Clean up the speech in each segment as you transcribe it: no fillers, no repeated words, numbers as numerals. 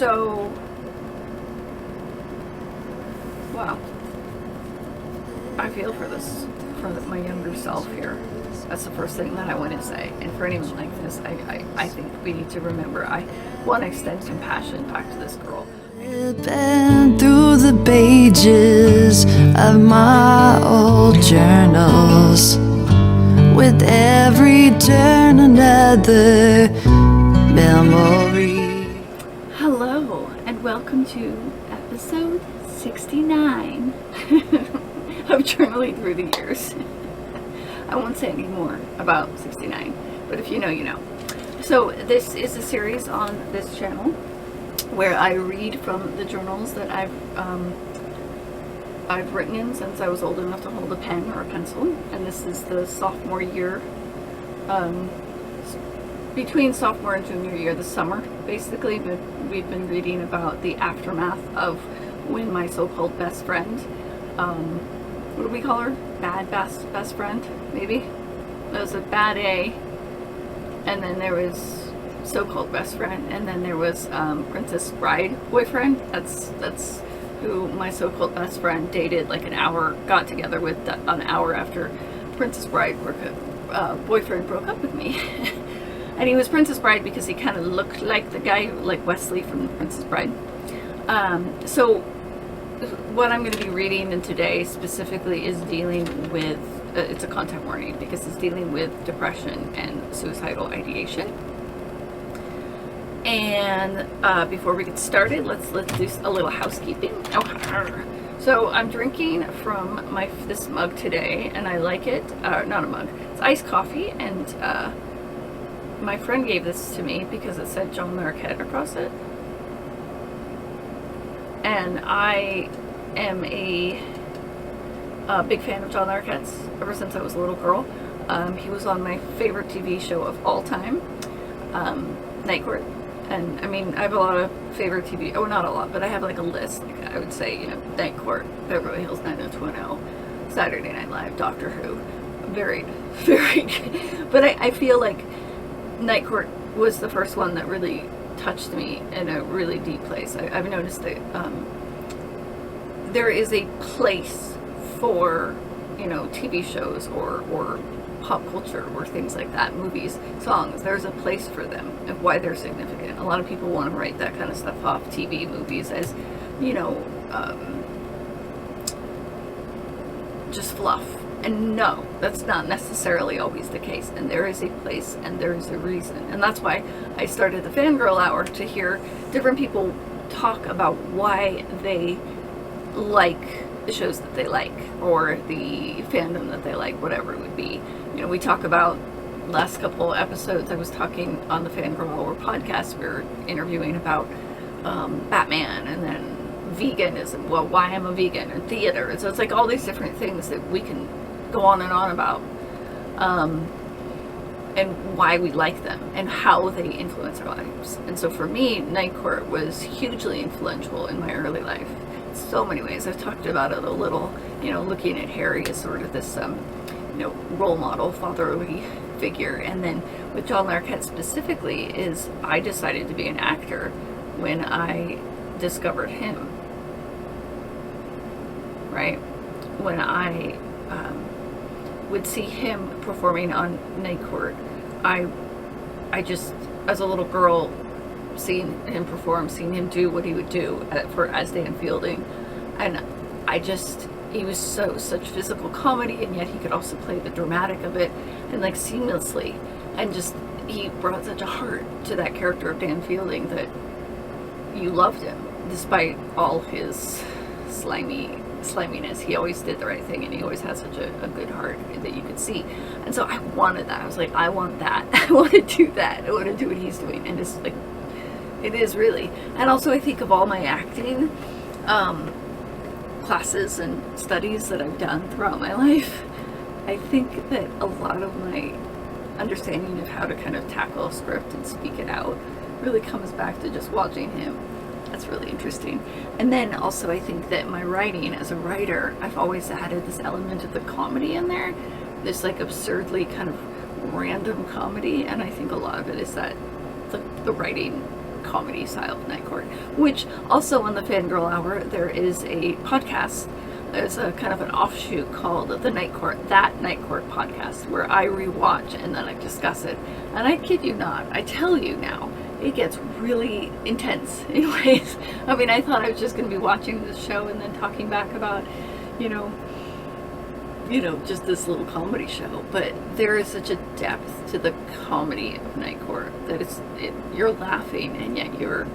So, wow, I feel for my younger self here. That's the first thing that I want to say. And for anyone like this, I think we need to remember, I want to extend compassion back to this girl. Been through the pages of my old journals, with every turn another memory. Hello, and welcome to episode 69 of Journaling Through the Years. I won't say any more about 69, but if you know, you know. So this is a series on this channel where I read from the journals that I've written in since I was old enough to hold a pen or a pencil, and this is the sophomore year, between sophomore and junior year, the summer basically. But we've been reading about the aftermath of when my so-called best friend, what do we call her? Bad best friend, maybe? There was a bad A, and then there was so-called best friend, and then there was Princess Bride boyfriend. That's who my so-called best friend dated like got together with an hour after Princess Bride boyfriend broke up with me. And he was Princess Bride because he kind of looked like the guy, like Wesley from Princess Bride. So what I'm going to be reading in today specifically is dealing with, it's a content warning because it's dealing with depression and suicidal ideation. And before we get started, let's do a little housekeeping. So I'm drinking from this mug today, and I like it. Not a mug. It's iced coffee, and my friend gave this to me because it said John Larroquette across it. And I am a big fan of John Larroquette's ever since I was a little girl. He was on my favorite TV show of all time, Night Court. And I mean, I have a lot of favorite TV, oh, not a lot, but I have like a list. Like I would say, you know, Night Court, Beverly Hills 90210, Saturday Night Live, Doctor Who, varied. But I feel like Night Court was the first one that really touched me in a really deep place. I've noticed that there is a place for, you know, TV shows or pop culture or things like that, movies, songs. There's a place for them and why they're significant. A lot of people want to write that kind of stuff off TV, movies as, you know, just fluff. And no, that's not necessarily always the case. And there is a place and there is a reason. And that's why I started the Fangirl Hour, to hear different people talk about why they like the shows that they like, or the fandom that they like, whatever it would be. You know, we talk about, last couple episodes I was talking on the Fangirl Hour podcast, we were interviewing about Batman, and then veganism, well, why I'm a vegan, and theater. And so it's like all these different things that we can go on and on about, and why we like them and how they influence our lives. And so for me, Night Court was hugely influential in my early life. So many ways. I've talked about it a little, you know, looking at Harry as sort of this, you know, role model, fatherly figure. And then with John Larroquette specifically, is I decided to be an actor when I discovered him, right? When I would see him performing on Night Court, I just, as a little girl, seeing him perform, seeing him do what he would do as Dan Fielding, and he was such physical comedy, and yet he could also play the dramatic of it, and like seamlessly, and just he brought such a heart to that character of Dan Fielding that you loved him despite all his sliminess. He always did the right thing, and he always had such a good heart that you could see. And so I wanted that. I was like, I want that. I want to do that. I want to do what he's doing. And it's like, it is really. And also I think of all my acting classes and studies that I've done throughout my life, I think that a lot of my understanding of how to kind of tackle a script and speak it out really comes back to just watching him. That's really interesting. And then also I think that my writing, as a writer, I've always added this element of the comedy in there, this like absurdly kind of random comedy, and I think a lot of it is that the writing comedy style of Night Court. Which also on the Fangirl Hour, there is a podcast. There's a kind of an offshoot called the Night Court, That Night Court podcast, where I rewatch and then I discuss it. And I kid you not, I tell you now, it gets really intense in ways. I mean, I thought I was just going to be watching this show and then talking back about, you know, just this little comedy show. But there is such a depth to the comedy of Night Court that you're laughing and yet you're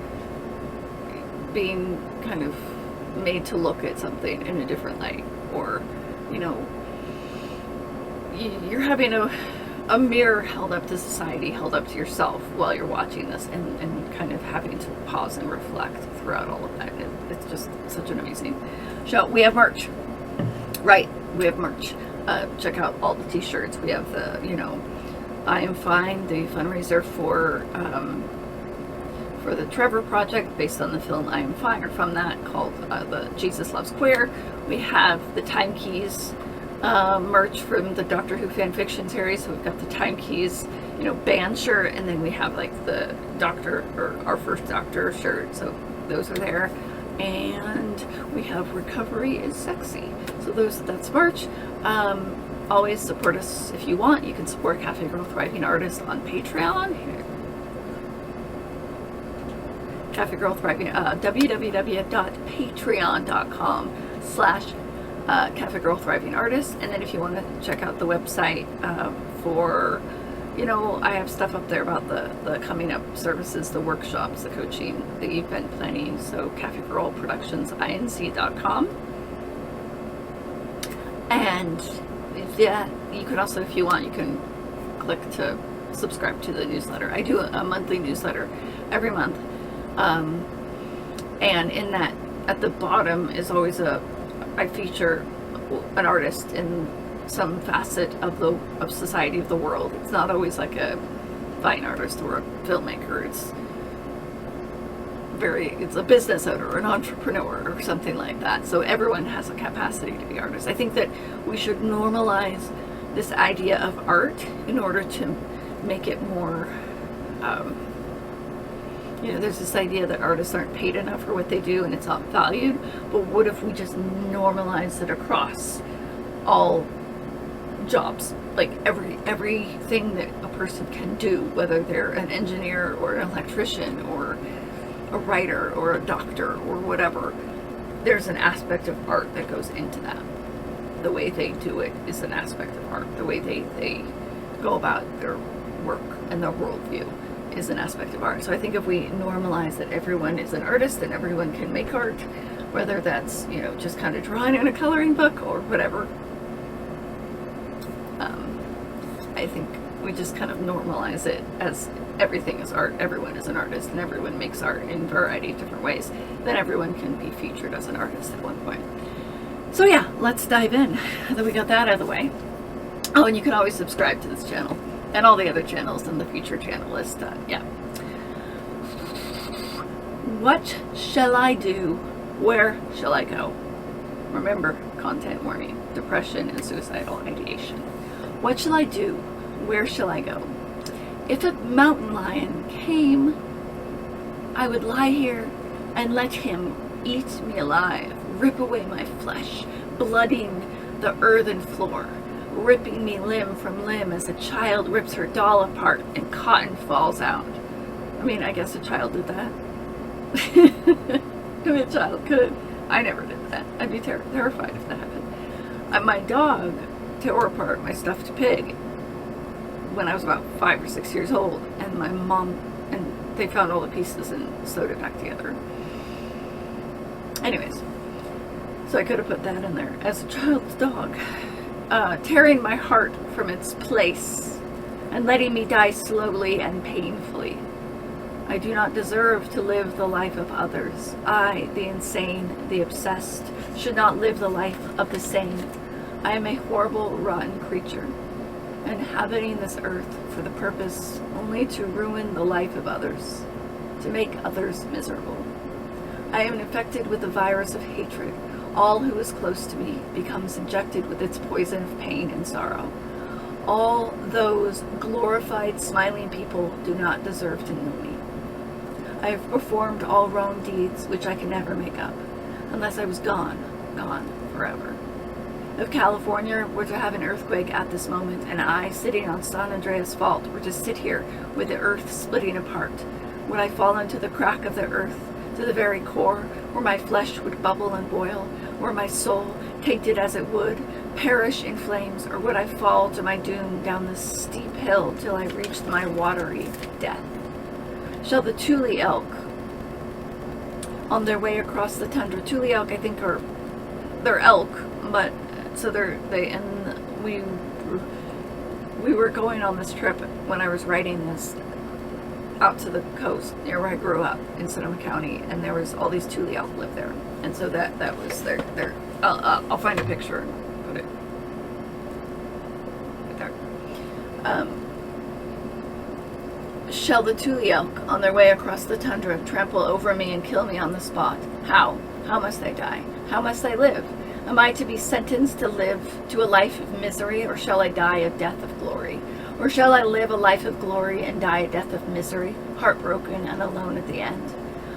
being kind of made to look at something in a different light, or you're having a mirror held up to society, held up to yourself while you're watching this, and kind of having to pause and reflect throughout all of that. It's just such an amazing show. We have merch, right? We have merch. Check out all the t-shirts. We have the I Am Fine, the fundraiser for the Trevor Project, based on the film I Am Fine, or from that, called the Jesus Loves Queer. We have the Time Keys merch from the Doctor Who fan fiction series. So we've got the Time Keys, band shirt, and then we have like the Doctor, or our first Doctor shirt. So those are there, and we have Recovery is Sexy. So that's merch. Always support us if you want. You can support CafeGirl Thriving Artist on Patreon. Here. CafeGirl Thriving, www.patreon.com/CafeGirl Thriving Artist. And then if you want to check out the website for, I have stuff up there about the coming up services, the workshops, the coaching, the event planning. So CafeGirlProductionsInc.com. And yeah, you can also, if you want, you can click to subscribe to the newsletter. I do a monthly newsletter every month. And in that, at the bottom is always I feature an artist in some facet of society, of the world. It's not always like a fine artist or a filmmaker. It's a business owner or an entrepreneur or something like that. So everyone has a capacity to be artists. I think that we should normalize this idea of art in order to make it more, there's this idea that artists aren't paid enough for what they do and it's not valued. But what if we just normalize it across all jobs? Like everything that a person can do, whether they're an engineer or an electrician or a writer or a doctor or whatever, there's an aspect of art that goes into that. The way they do it is an aspect of art. The way they go about their work and their worldview is an aspect of art. So I think if we normalize that everyone is an artist and everyone can make art, whether that's just kind of drawing in a coloring book or whatever, I think we just kind of normalize it as everything is art, everyone is an artist, and everyone makes art in a variety of different ways. Then everyone can be featured as an artist at one point. So yeah, let's dive in. Then we got that out of the way. Oh, and you can always subscribe to this channel and all the other channels in the feature channel list. Yeah. What shall I do? Where shall I go? Remember, content warning, depression and suicidal ideation. What shall I do? Where shall I go? If a mountain lion came, I would lie here and let him eat me alive, rip away my flesh, blooding the earthen floor, ripping me limb from limb as a child rips her doll apart and cotton falls out. I mean, I guess a child did that. I mean, a child could. I never did that. I'd be terrified if that happened. My dog tore apart my stuffed pig when I was about 5 or 6 years old, and my mom, and they found all the pieces and sewed it back together. Anyways, so I could have put that in there as a child's dog, tearing my heart from its place and letting me die slowly and painfully. I do not deserve to live the life of others. I, the insane, the obsessed, should not live the life of the sane. I am a horrible, rotten creature, inhabiting this earth for the purpose only to ruin the life of others, to make others miserable. I am infected with the virus of hatred. All who is close to me becomes injected with its poison of pain and sorrow. All those glorified, smiling people do not deserve to know me. I have performed all wrong deeds which I can never make up, unless I was gone forever. If California were to have an earthquake at this moment, and I, sitting on San Andreas Fault, were to sit here with the earth splitting apart, would I fall into the crack of the earth, to the very core, where my flesh would bubble and boil, where my soul, tainted as it would, perish in flames, or would I fall to my doom down this steep hill till I reached my watery death? Shall the Thule elk, on their way across the tundra, Thule elk, I think, they're elk, but so we were going on this trip when I was writing this out to the coast near where I grew up in Sonoma County, and there was all these Thule elk live there, and so that was their I'll find a picture and put it right there. Shall the Thule elk, on their way across the tundra, trample over me and kill me on the spot? How? How must I die? How must I live? Am I to be sentenced to live to a life of misery, or shall I die a death of glory? Or shall I live a life of glory and die a death of misery, heartbroken and alone at the end?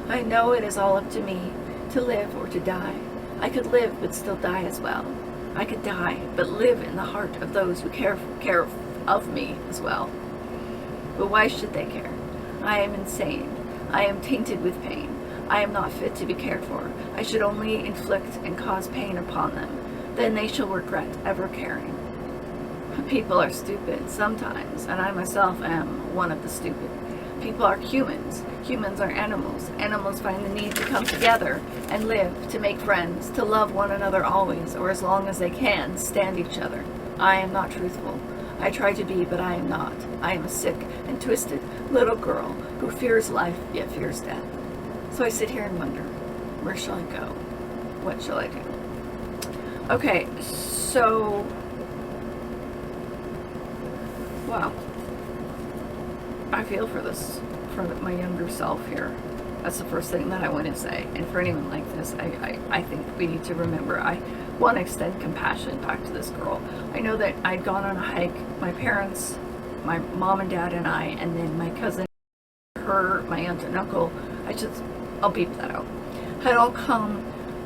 I know it is all up to me, to live or to die. I could live but still die as well. I could die but live in the heart of those who care of me as well. But why should they care? I am insane. I am tainted with pain. I am not fit to be cared for. I should only inflict and cause pain upon them. Then they shall regret ever caring. People are stupid sometimes, and I myself am one of the stupid. People are humans. Humans are animals. Animals find the need to come together and live, to make friends, to love one another always, or as long as they can, stand each other. I am not truthful. I try to be, but I am not. I am a sick and twisted little girl who fears life yet fears death. So I sit here and wonder, where shall I go? What shall I do? Okay, so, wow. I feel for my younger self here. That's the first thing that I want to say. And for anyone like this, I think we need to remember, I want to extend compassion back to this girl. I know that I'd gone on a hike, my parents, my mom and dad and I, and then my cousin, her, my aunt and uncle, I'll beep that out, had all come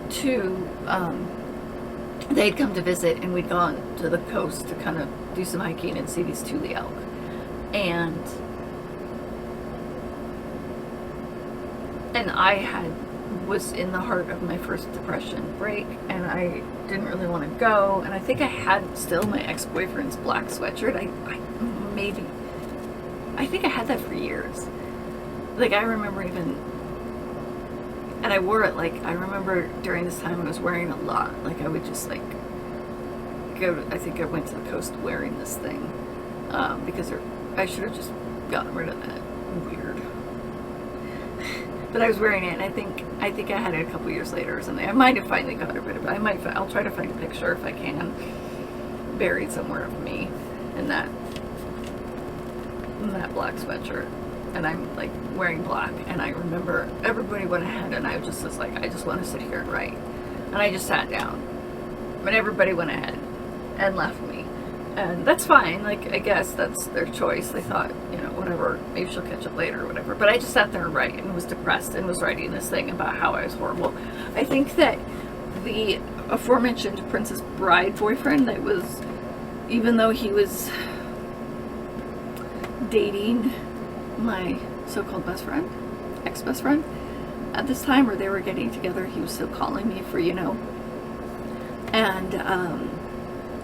to, they'd come to visit, and we'd gone to the coast to kind of do some hiking and see these Thule elk. And I was in the heart of my first depression break, and I didn't really want to go, and I think I had still my ex-boyfriend's black sweatshirt. I think I had that for years. Like, I remember even, and I wore it, like, I remember during this time I was wearing a lot. Like, I would just, like, I think I went to the coast wearing this thing, because I should have just gotten rid of that. Weird. But I was wearing it, and I think I had it a couple years later or something. I might have finally got rid of it. I'll try to find a picture if I can, buried somewhere of me in that black sweatshirt. And I'm like wearing black, and I remember everybody went ahead, and I just was like, I just want to sit here and write. And I just sat down, but everybody went ahead and left me. And that's fine, like, I guess that's their choice. They thought, whatever, maybe she'll catch up later or whatever. But I just sat there and write, and was depressed, and was writing this thing about how I was horrible. I think that the aforementioned Princess Bride boyfriend, that was, even though he was dating my so-called best friend, ex-best friend, at this time, or they were getting together, he was still calling me for, and,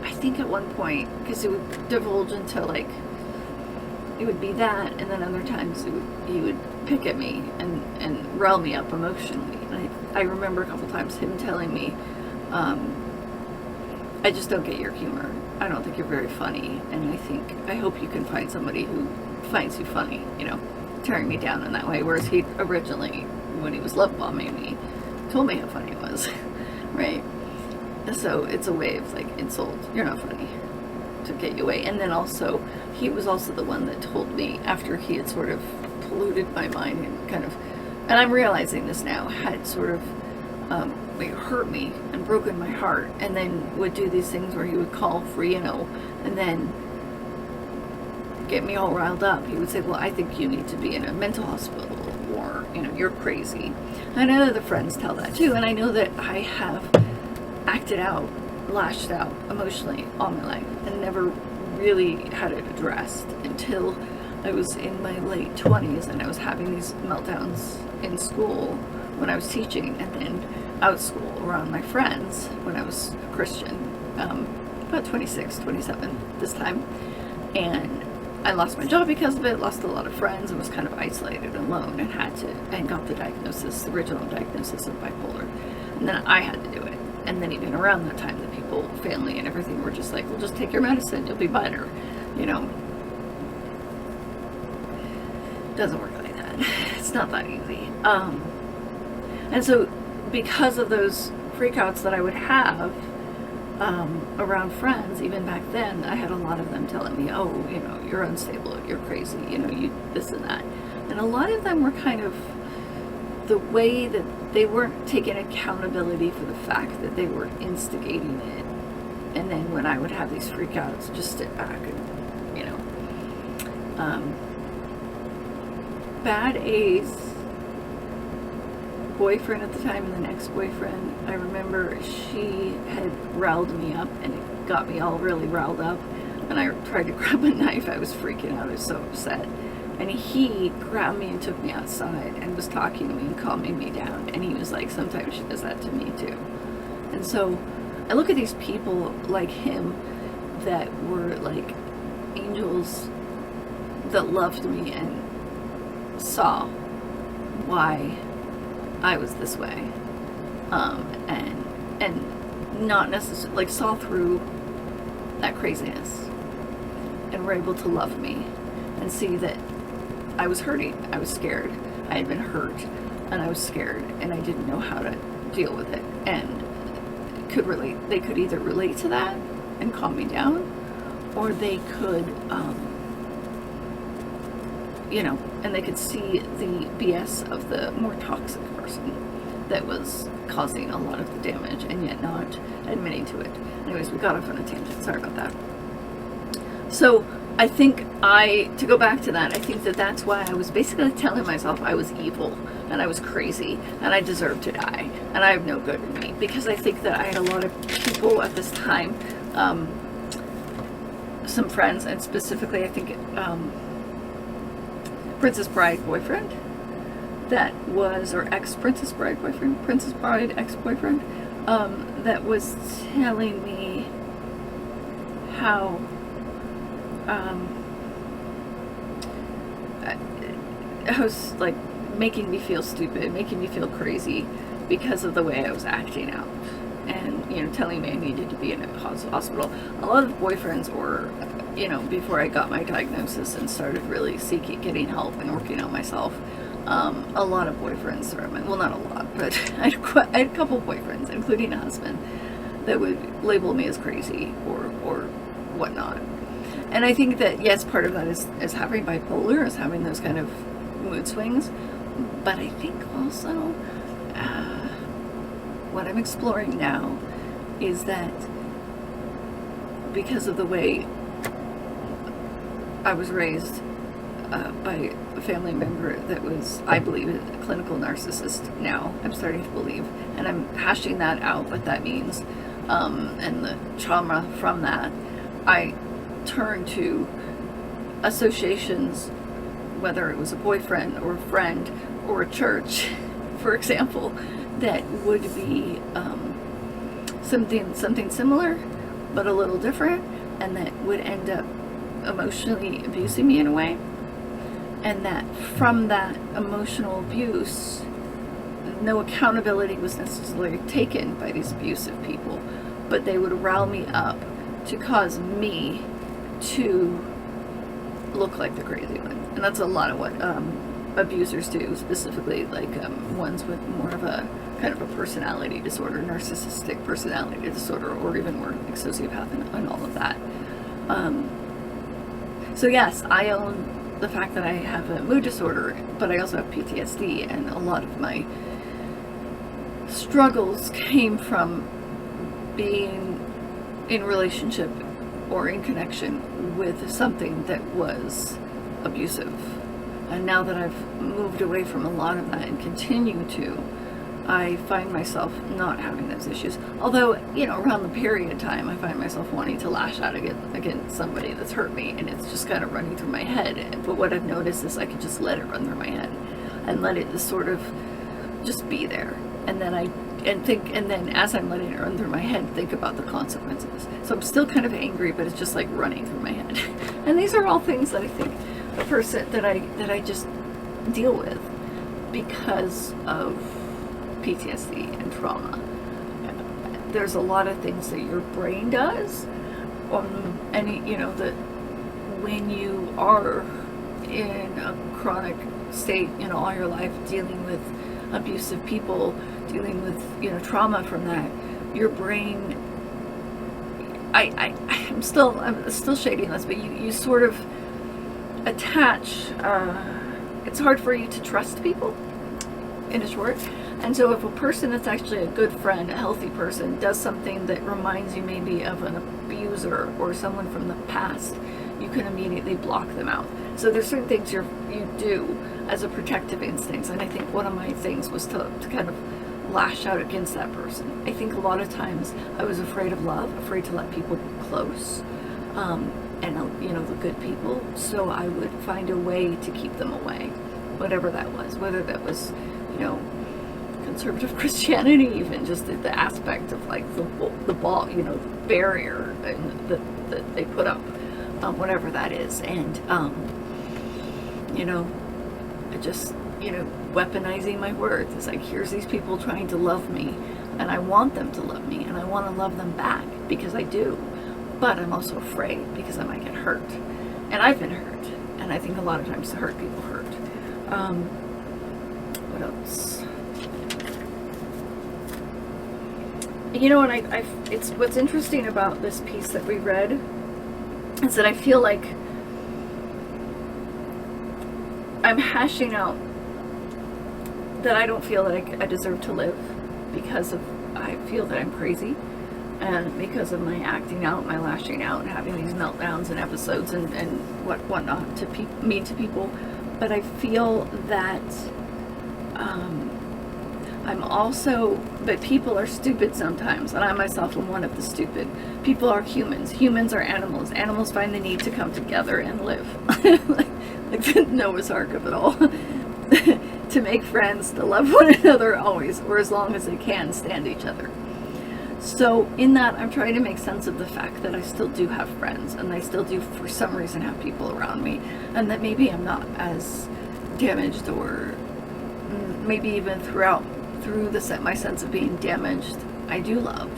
I think at one point, because it would divulge into, like, it would be that, and then other times he would pick at me and rile me up emotionally. And I remember a couple times him telling me, I just don't get your humor. I don't think you're very funny, and I hope you can find somebody who finds you funny, tearing me down in that way. Whereas he originally, when he was love bombing me, told me how funny it was, right? So it's a way of, like, insult. You're not funny, to get you away. And then also, he was also the one that told me, after he had sort of polluted my mind and kind of, and I'm realizing this now, had sort of like hurt me and broken my heart, and then would do these things where he would call for, and then get me all riled up. He would say, well, I think you need to be in a mental hospital, or you know, you're crazy. And I know the friends tell that too, and I know that I have acted out, lashed out emotionally all my life and never really had it addressed until I was in my late 20s and I was having these meltdowns in school when I was teaching, and then out of school around my friends when I was a Christian, about 26, 27 this time. And I lost my job because of it, lost a lot of friends, and was kind of isolated and alone, and got the diagnosis, the original diagnosis of bipolar. And then I had to do it. And then even around that time, the people, family and everything were just like, well, just take your medicine, you'll be better. You know, it doesn't work like that. It's not that easy. And so because of those freakouts that I would have around friends, even back then, I had a lot of them telling me, oh, you know, you're unstable, you're crazy, you know, you this and that. And a lot of them were kind of the way that they weren't taking accountability for the fact that they were instigating it. And then when I would have these freakouts, just sit back and, you know, bad A's boyfriend at the time and then ex-boyfriend, I remember she had riled me up and it got me all really riled up, and I tried to grab a knife. I was freaking out, I was so upset, and he grabbed me and took me outside and was talking to me and calming me down, and he was like, sometimes she does that to me too. And so I look at these people like him that were like angels that loved me and saw why I was this way, and not necessarily, like, saw through that craziness and were able to love me and see that I was hurting, I was scared, I had been hurt, and I was scared, and I didn't know how to deal with it, and could relate. They could either relate to that and calm me down, or they could, you know, and they could see the BS of the more toxic person that was causing a lot of the damage and yet not admitting to it. Anyways, we got off on a tangent. Sorry about that. So I think to go back to that, I think that that's why I was basically telling myself I was evil and I was crazy and I deserved to die and I have no good in me, because I think that I had a lot of people at this time, some friends, and specifically I think Princess Bride boyfriend that was, or ex-Princess Bride boyfriend, Princess Bride ex-boyfriend, that was telling me how I was like making me feel stupid, making me feel crazy because of the way I was acting out, and, you know, telling me I needed to be in a hospital. A lot of boyfriends were, you know, before I got my diagnosis and started really getting help and working on myself, a lot of boyfriends, well, not a lot, but I had a couple boyfriends, including a husband, that would label me as crazy or whatnot. And I think that, yes, part of that is having bipolar, is having those kind of mood swings, but I think also what I'm exploring now is that because of the way I was raised by a family member that was, I believe, a clinical narcissist now. I'm starting to believe, and I'm hashing that out, what that means, and the trauma from that. I turn to associations, whether it was a boyfriend or a friend or a church, for example, that would be something similar but a little different, and that would end up emotionally abusing me in a way, and that from that emotional abuse, no accountability was necessarily taken by these abusive people, but they would rile me up to cause me to look like the crazy one. And that's a lot of what abusers do, specifically like ones with more of a kind of a personality disorder, narcissistic personality disorder, or even more like sociopath and all of that. So yes, I own the fact that I have a mood disorder, but I also have PTSD, and a lot of my struggles came from being in relationship or in connection with something that was abusive. And now that I've moved away from a lot of that and continue to, I find myself not having those issues. Although, you know, around the period time, I find myself wanting to lash out against somebody that's hurt me, and it's just kind of running through my head. But what I've noticed is I can just let it run through my head and let it just sort of just be there. And then then as I'm letting it run through my head, think about the consequences. So I'm still kind of angry, but it's just like running through my head. And these are all things that I think a person that I just deal with because of PTSD and trauma. There's a lot of things that your brain does, and you know that when you are in a chronic state, you know, all your life dealing with abusive people, dealing with, you know, trauma from that, your brain. I'm still shading this, but you sort of attach. It's hard for you to trust people, in short. And so if a person that's actually a good friend, a healthy person, does something that reminds you maybe of an abuser or someone from the past, you can immediately block them out. So there's certain things you do as a protective instinct. And I think one of my things was to kind of lash out against that person. I think a lot of times I was afraid of love, afraid to let people close, and, you know, the good people. So I would find a way to keep them away, whatever that was, whether that was, you know, conservative Christianity, even just the aspect of like the ball, you know, barrier and that they put up, whatever that is. And you know, just, you know, weaponizing my words. It's like, here's these people trying to love me, and I want them to love me, and I want to love them back because I do, but I'm also afraid because I might get hurt. And I've been hurt, and I think a lot of times hurt people hurt. What else? You know, and it's what's interesting about this piece that we read is that I feel like I'm hashing out that I don't feel that I deserve to live because of, I feel that I'm crazy, and because of my acting out, my lashing out, having these meltdowns and episodes and whatnot to mean to people. But I feel that I'm also, but people are stupid sometimes, and I myself am one of the stupid. People are humans. Humans are animals. Animals find the need to come together and live. like the Noah's Ark of it all. To make friends, to love one another always, or as long as they can stand each other. So in that, I'm trying to make sense of the fact that I still do have friends, and I still do, for some reason, have people around me, and that maybe I'm not as damaged, or maybe even through my sense of being damaged, I do love,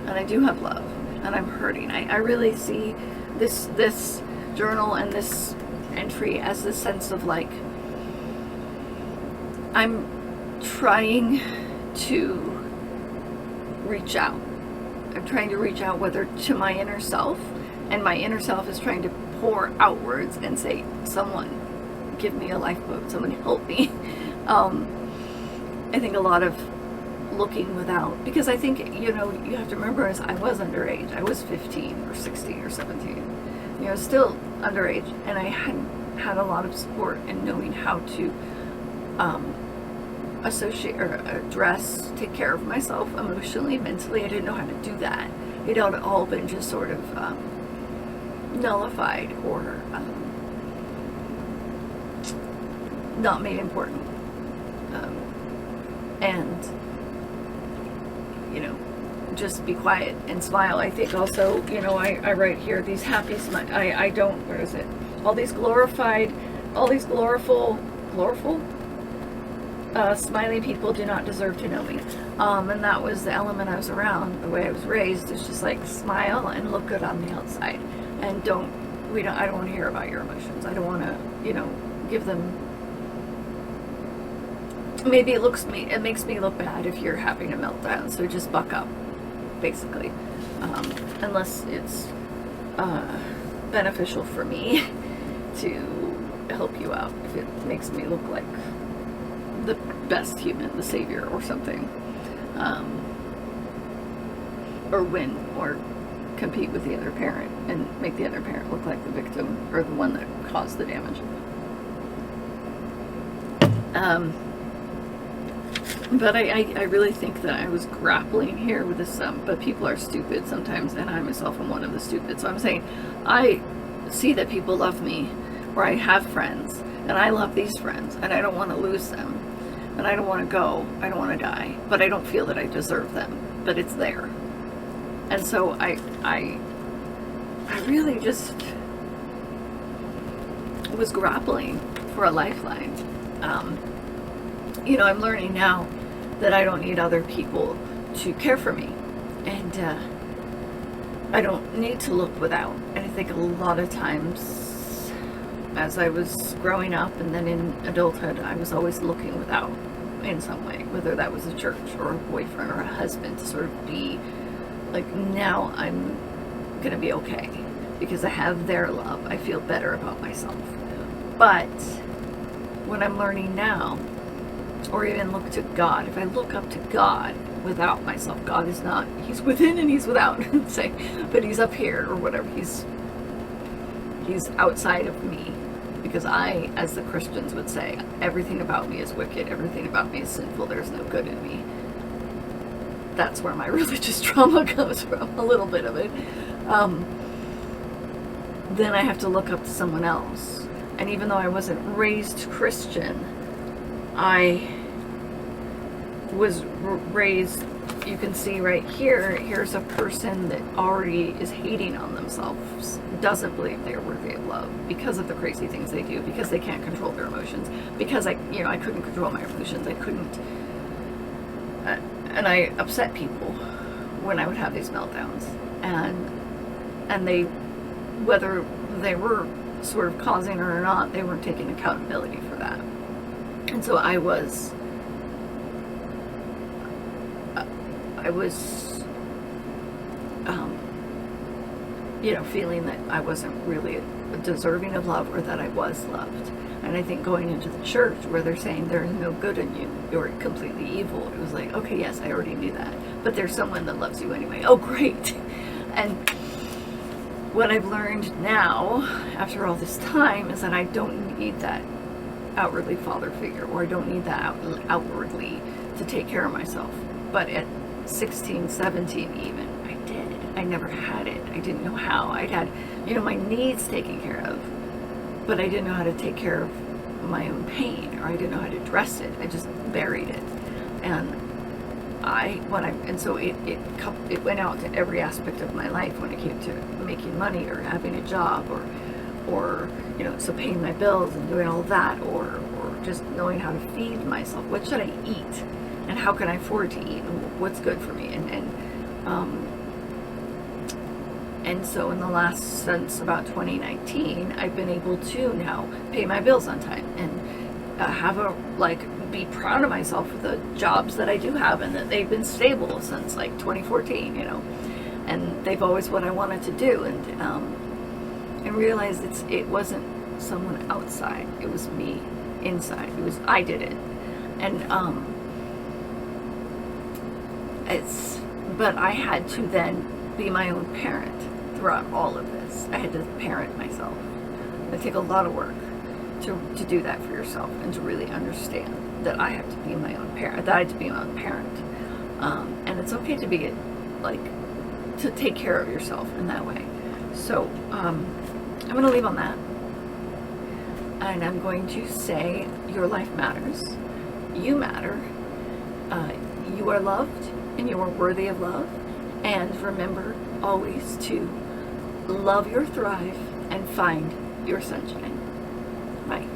and I do have love, and I'm hurting. I really see this journal and this entry as this sense of like, I'm trying to reach out. I'm trying to reach out, whether to my inner self, and my inner self is trying to pour outwards and say, someone give me a lifeboat, someone help me. I think a lot of looking without, because I think, you know, you have to remember, as I was underage, I was 15 or 16 or 17, you know, still underage, and I hadn't had a lot of support in knowing how to associate or address, take care of myself emotionally, mentally. I didn't know how to do that. It had all been just sort of nullified or not made important. And, you know, just be quiet and smile. I think also, you know, I write here, these happy smile, I don't, where is it? All these glorified, smiling people do not deserve to know me. And that was the element I was around, the way I was raised. It's just like, smile and look good on the outside. And I don't want to hear about your emotions. I don't want to, you know, give them, maybe it makes me look bad if you're having a meltdown, so just buck up, basically. Unless it's beneficial for me to help you out, if it makes me look like the best human, the savior or something, or win or compete with the other parent and make the other parent look like the victim or the one that caused the damage. But I really think that I was grappling here with this, but people are stupid sometimes, and I myself am one of the stupid. So I'm saying, I see that people love me, or I have friends, and I love these friends, and I don't want to lose them, and I don't want to go, I don't want to die, but I don't feel that I deserve them, but it's there. And so I really just was grappling for a lifeline. I'm learning now that I don't need other people to care for me, and I don't need to look without. And I think a lot of times as I was growing up and then in adulthood, I was always looking without in some way, whether that was a church or a boyfriend or a husband, to sort of be like, now I'm gonna be okay because I have their love. I feel better about myself. But what I'm learning now, or even look to God, if I look up to God without myself, God is not, he's within and he's without, say, but he's up here or whatever, he's outside of me, because I, as the Christians would say, everything about me is wicked, everything about me is sinful, there's no good in me. That's where my religious trauma comes from, a little bit of it. Then I have to look up to someone else. And even though I wasn't raised Christian, I was raised, you can see right here, here's a person that already is hating on themselves, doesn't believe they're worthy of love because of the crazy things they do, because they can't control their emotions, because I couldn't control my emotions, I couldn't, and I upset people when I would have these meltdowns, and they, whether they were sort of causing it or not, they weren't taking accountability for that. And so I was feeling that I wasn't really deserving of love, or that I was loved. And I think going into the church where they're saying there is no good in you, you're completely evil, it was like, okay, yes, I already knew that, but there's someone that loves you anyway. Oh, great. And what I've learned now, after all this time, is that I don't need that outwardly father figure, or I don't need that outwardly to take care of myself. But at 16, 17 even, I did. I never had it. I didn't know how. I'd had, my needs taken care of, but I didn't know how to take care of my own pain, or I didn't know how to address it. I just buried it. And so it went out to every aspect of my life when it came to making money, or having a job, or so paying my bills and doing all that, or just knowing how to feed myself. What should I eat, and how can I afford to eat, and what's good for me, and so in the last, since about 2019, I've been able to now pay my bills on time, and be proud of myself for the jobs that I do have, and that they've been stable since like 2014, and they've always what I wanted to do, and realized it wasn't someone outside, it was me inside. I did it. And but I had to then be my own parent throughout all of this. I had to parent myself. It takes a lot of work to do that for yourself, and to really understand that I have to be my own parent, that I have to be my own parent. And it's okay to be to take care of yourself in that way. So I'm going to leave on that, and I'm going to say your life matters. You matter. You are loved, and you are worthy of love. And remember always to love your thrive and find your sunshine. Bye.